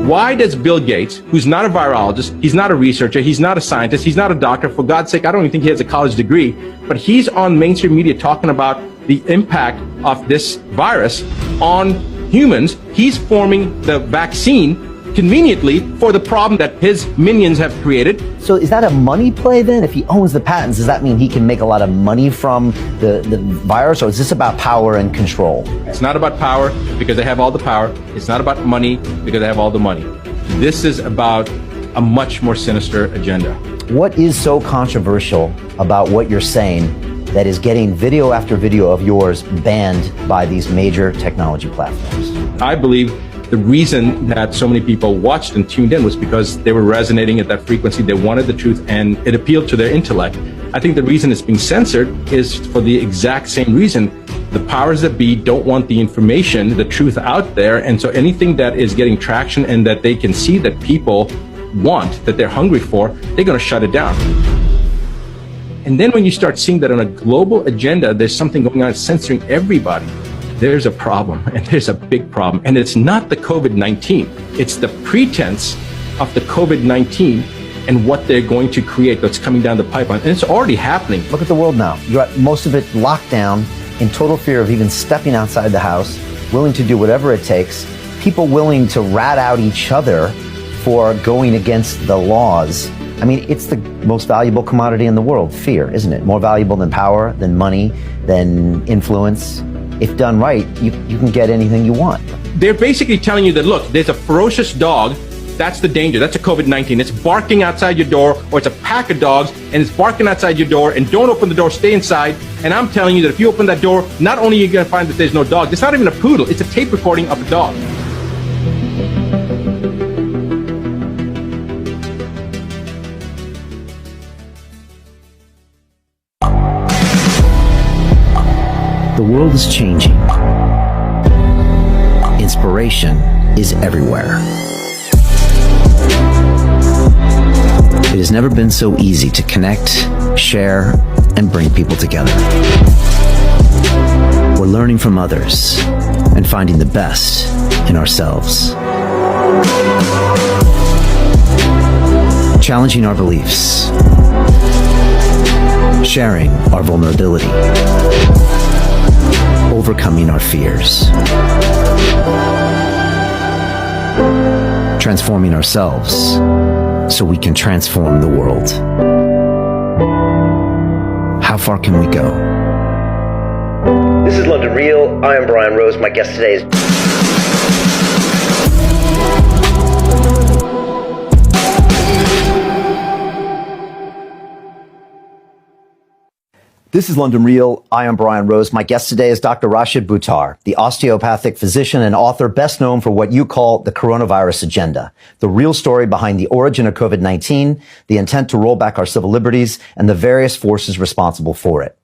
Why does Bill Gates, who's not a virologist, he's not a researcher, he's not a scientist, he's not a doctor, for God's sake, I don't even think he has a college degree, but he's on mainstream media talking about the impact of this virus on humans. He's forming the vaccine conveniently for the problem that his minions have created. So is that a money play then? If he owns the patents, does that mean he can make a lot of money from the virus, or is this about power and control? It's not about power because they have all the power. It's not about money because they have all the money. This is about a much more sinister agenda. What is so controversial about what you're saying that is getting video after video of yours banned by these major technology platforms? I believe the reason that so many people watched and tuned in was because they were resonating at that frequency. They wanted the truth and it appealed to their intellect. I think the reason it's being censored is for the exact same reason. The powers that be don't want the information, the truth out there. And so anything that is getting traction and that they can see that people want, that they're hungry for, they're going to shut it down. And then when you start seeing that on a global agenda, there's something going on censoring everybody, there's a problem, and there's a big problem. And it's not the COVID-19. It's the pretense of the COVID-19 and what they're going to create that's coming down the pipeline. And it's already happening. Look at the world now. You're at most of it locked down, in total fear of even stepping outside the house, willing to do whatever it takes, people willing to rat out each other for going against the laws. I mean, it's the most valuable commodity in the world, fear, isn't it? More valuable than power, than money, than influence. If done right, you can get anything you want. They're basically telling you that, look, there's a ferocious dog. That's the danger. That's a COVID-19. It's barking outside your door, or it's a pack of dogs, and it's barking outside your door, and don't open the door, stay inside. And I'm telling you that if you open that door, not only are you going to find that there's no dog, it's not even a poodle, it's a tape recording of a dog. The world is changing. Inspiration is everywhere. It has never been so easy to connect, share, and bring people together. We're learning from others and finding the best in ourselves. Challenging our beliefs. Sharing our vulnerability. Overcoming our fears. Transforming ourselves so we can transform the world. How far can we go? This is London Real. I am Brian Rose. My guest today is... This is London Real. I am Brian Rose. My guest today is Dr. Rashid Buttar, the osteopathic physician and author best known for what you call the coronavirus agenda, the real story behind the origin of COVID-19, the intent to roll back our civil liberties, and the various forces responsible for it.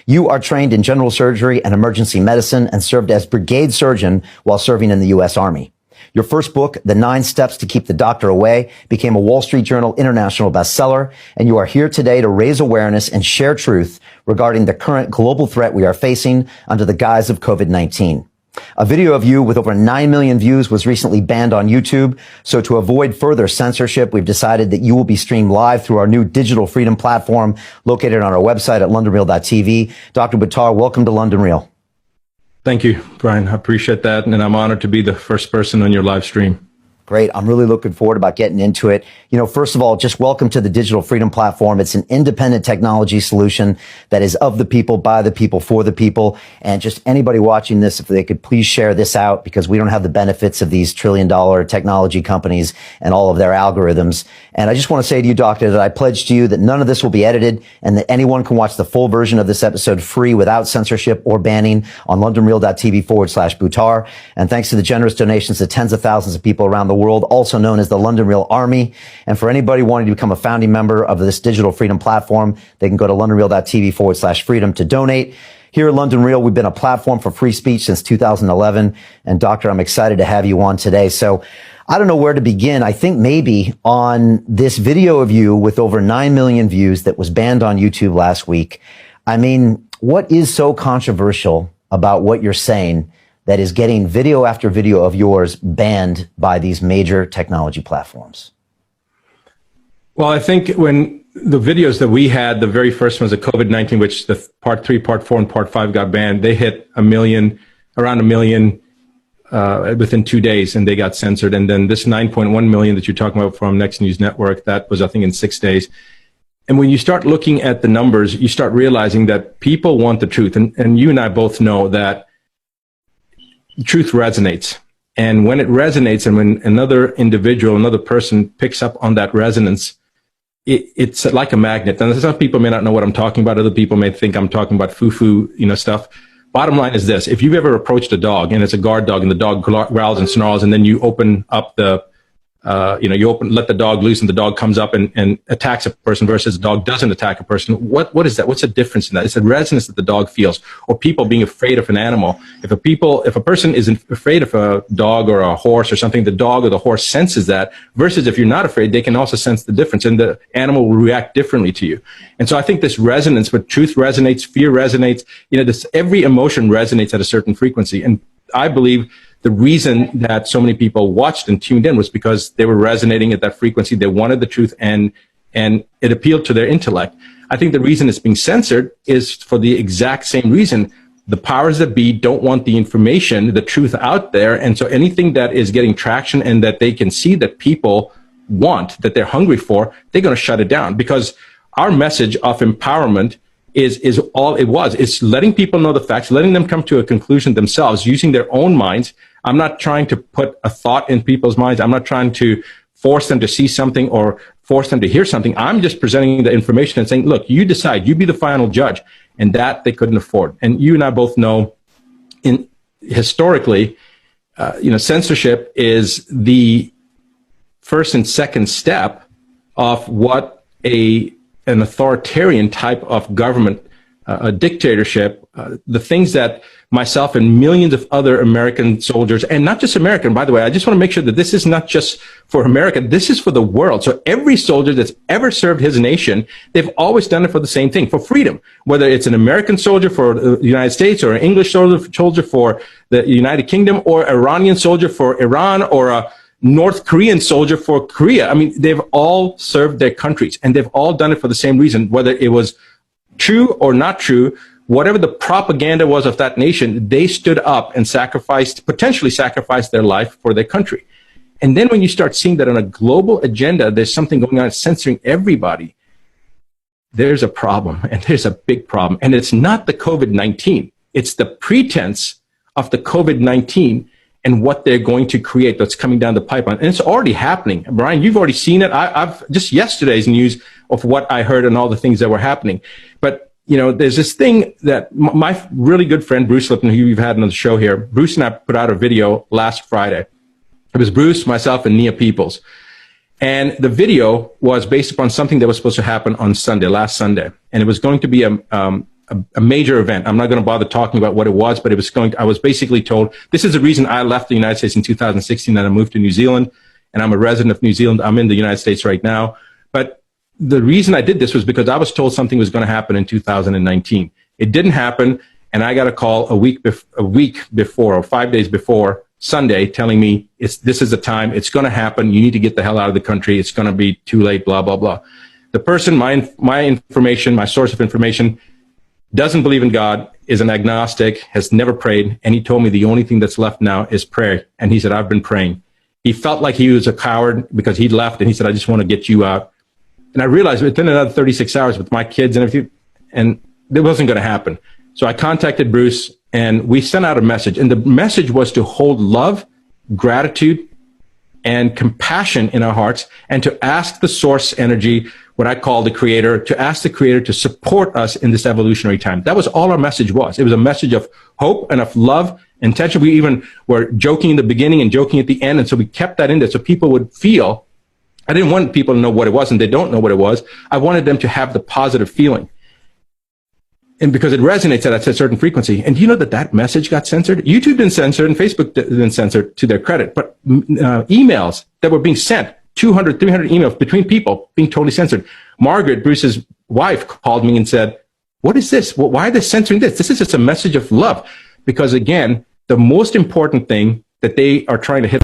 You are trained in general surgery and emergency medicine and served as brigade surgeon while serving in the U.S. Army. Your first book, The 9 Steps to Keep the Doctor Away, became a Wall Street Journal international bestseller, and you are here today to raise awareness and share truth regarding the current global threat we are facing under the guise of COVID-19. A video of you with over 9 million views was recently banned on YouTube, so to avoid further censorship, we've decided that you will be streamed live through our new digital freedom platform located on our website at londonreal.tv. Dr. Buttar, welcome to London Real. Thank you, Brian. I appreciate that. And I'm honored to be the first person on your live stream. Great. I'm really looking forward about getting into it. You know, first of all, just welcome to the Digital Freedom Platform. It's an independent technology solution that is of the people, by the people, for the people. And just anybody watching this, if they could please share this out, because we don't have the benefits of these trillion-dollar technology companies and all of their algorithms. And I just want to say to you, Doctor, that I pledge to you that none of this will be edited and that anyone can watch the full version of this episode free without censorship or banning on londonreal.tv/Buttar. And thanks to the generous donations of tens of thousands of people around the world, also known as the London Real Army. And for anybody wanting to become a founding member of this digital freedom platform, they can go to londonreal.tv/freedom to donate. Here at London Real, we've been a platform for free speech since 2011. And Doctor, I'm excited to have you on today. So I don't know where to begin. I think maybe on this video of you with over 9 million views that was banned on YouTube last week. I mean, what is so controversial about what you're saying that is getting video after video of yours banned by these major technology platforms? Well, I think when the videos that we had, the very first ones, the COVID-19, which the part 3, part 4, and part 5 got banned, they hit around a million within 2 days, and they got censored. And then this 9.1 million that you're talking about from Next News Network, that was, I think, in 6 days. And when you start looking at the numbers, you start realizing that people want the truth. And you and I both know that truth resonates. And when it resonates, and when another individual, another person picks up on that resonance, it's like a magnet. And some people may not know what I'm talking about. Other people may think I'm talking about foo-foo, stuff. Bottom line is this: if you've ever approached a dog and it's a guard dog and the dog growls and snarls, and then you open up let the dog loose and the dog comes up and attacks a person versus the dog doesn't attack a person. What is that? What's the difference in that? It's the resonance that the dog feels, or people being afraid of an animal. If a person is afraid of a dog or a horse or something, the dog or the horse senses that, versus if you're not afraid, they can also sense the difference, and the animal will react differently to you. And so I think this resonance, but truth resonates, fear resonates, every emotion resonates at a certain frequency. And I believe the reason that so many people watched and tuned in was because they were resonating at that frequency. They wanted the truth, and it appealed to their intellect. I think the reason it's being censored is for the exact same reason. The powers that be don't want the information, the truth out there. And so anything that is getting traction and that they can see that people want, that they're hungry for, they're going to shut it down. Because our message of empowerment is all it was. It's letting people know the facts, letting them come to a conclusion themselves, using their own minds. I'm not trying to put a thought in people's minds. I'm not trying to force them to see something or force them to hear something. I'm just presenting the information and saying, look, you decide, you be the final judge. And that they couldn't afford. And you and I both know, historically, censorship is the first and second step of what an authoritarian type of government, a dictatorship, the things that myself and millions of other American soldiers, and not just American, by the way, I just want to make sure that this is not just for America, this is for the world. So every soldier that's ever served his nation, they've always done it for the same thing, for freedom. Whether it's an American soldier for the United States, or an English soldier for the United Kingdom, or Iranian soldier for Iran, or a North Korean soldier for Korea. I mean, they've all served their countries, and they've all done it for the same reason, whether it was true or not true. Whatever the propaganda was of that nation, they stood up and potentially sacrificed their life for their country. And then when you start seeing that on a global agenda, there's something going on censoring everybody, there's a problem, and there's a big problem. And it's not the COVID-19. It's the pretense of the COVID-19 and what they're going to create that's coming down the pipeline. And it's already happening. Brian, you've already seen it. I've just yesterday's news of what I heard and all the things that were happening. But there's this thing that my really good friend, Bruce Lipton, who you've had on the show here, Bruce and I put out a video last Friday. It was Bruce, myself, and Nia Peoples. And the video was based upon something that was supposed to happen on Sunday, last Sunday. And it was going to be a major event. I'm not going to bother talking about what it was, but I was basically told, this is the reason I left the United States in 2016, and I moved to New Zealand, and I'm a resident of New Zealand. I'm in the United States right now. But the reason I did this was because I was told something was going to happen in 2019. It didn't happen, and I got a call a week before, or 5 days before Sunday, telling me this is the time, it's going to happen, you need to get the hell out of the country, it's going to be too late, blah, blah, blah. The person, my information, my source of information, doesn't believe in God, is an agnostic, has never prayed, and he told me the only thing that's left now is prayer. And he said, I've been praying. He felt like he was a coward because he'd left, and he said, I just want to get you out. And I realized within another 36 hours with my kids and everything, and it wasn't going to happen. So I contacted Bruce, and we sent out a message. And the message was to hold love, gratitude, and compassion in our hearts, and to ask the source energy, what I call the creator, to ask the creator to support us in this evolutionary time. That was all our message was. It was a message of hope and of love, intention. We even were joking in the beginning and joking at the end. And so we kept that in there so people would feel. I didn't want people to know what it was, and they don't know what it was. I wanted them to have the positive feeling. And because it resonates at a certain frequency. And do you know that message got censored? YouTube didn't censor it, and Facebook didn't censor it, to their credit. But emails that were being sent, 200, 300 emails between people being totally censored. Margaret, Bruce's wife, called me and said, what is this? Why are they censoring this? This is just a message of love. Because again, the most important thing that they are trying to hit